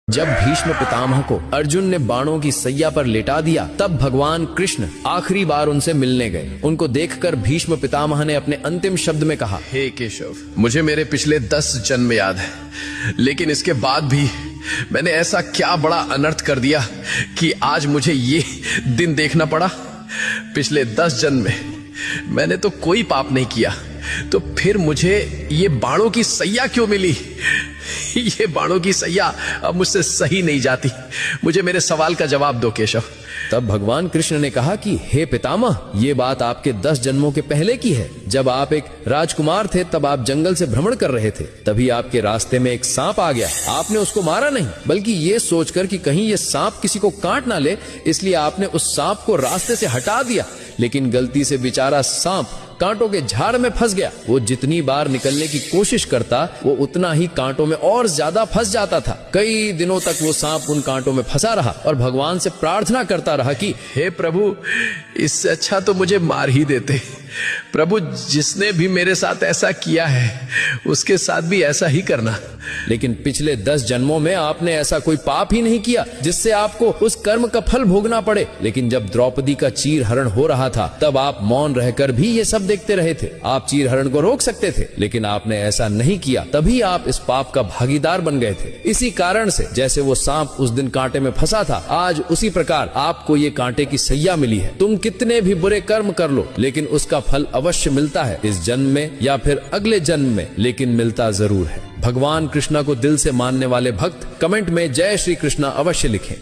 जब भीष्म पितामह को अर्जुन ने बाणों की सैया पर लेटा दिया, तब भगवान कृष्ण आखिरी बार उनसे मिलने गए। उनको देखकर भीष्म पितामह ने अपने अंतिम शब्द में कहा, हे केशव, मुझे मेरे पिछले 10 जन्म याद है, लेकिन इसके बाद भी मैंने ऐसा क्या बड़ा अनर्थ कर दिया कि आज मुझे ये दिन देखना पड़ा। पिछले 10 जन्म में मैंने तो कोई पाप नहीं किया, तो फिर मुझे ये बाणों की सैया क्यों मिली? ये बाणों की सैया अब मुझसे सही नहीं जाती। मुझे मेरे सवाल का जवाब दो केशव। तब भगवान कृष्ण ने कहा कि हे पितामह, ये बात आपके 10 जन्मों के पहले की है। जब आप एक राजकुमार थे, तब आप जंगल से भ्रमण कर रहे थे। तभी आपके रास्ते में एक सांप आ गया। आपने उसको मारा नहीं, बल्कि ये सोचकर कि कहीं ये सांप किसी को काट ना ले, इसलिए आपने उस सांप को रास्ते से हटा दिया। लेकिन गलती से बेचारा सांप कांटों के झाड़ में फंस गया। वो जितनी बार निकलने की कोशिश करता, वो उतना ही कांटों में और ज्यादा फंस जाता था। कई दिनों तक वो सांप उन कांटों में फंसा रहा और भगवान से प्रार्थना करता रहा कि हे प्रभु, इससे अच्छा तो मुझे मार ही देते। प्रभु, जिसने भी मेरे साथ ऐसा किया है, उसके साथ भी ऐसा ही करना। लेकिन पिछले 10 जन्मों में आपने ऐसा कोई पाप ही नहीं किया जिससे आपको उस कर्म का फल भोगना पड़े। लेकिन जब द्रौपदी का चीर हरण हो रहा था, तब आप मौन रहकर भी ये सब देखते रहे थे। आप चीर हरण को रोक सकते थे, लेकिन आपने ऐसा नहीं किया। तभी आप इस पाप का भागीदार बन गए थे। इसी कारण से जैसे वो सांप उस दिन कांटे में फंसा था, आज उसी प्रकार आपको ये कांटे की सैया मिली है। तुम कितने भी बुरे कर्म कर लो, लेकिन उसका फल अवश्य मिलता है, इस जन्म में या फिर अगले जन्म में, लेकिन मिलता जरूर है। भगवान कृष्णा को दिल से मानने वाले भक्त कमेंट में जय श्री कृष्णा अवश्य लिखें।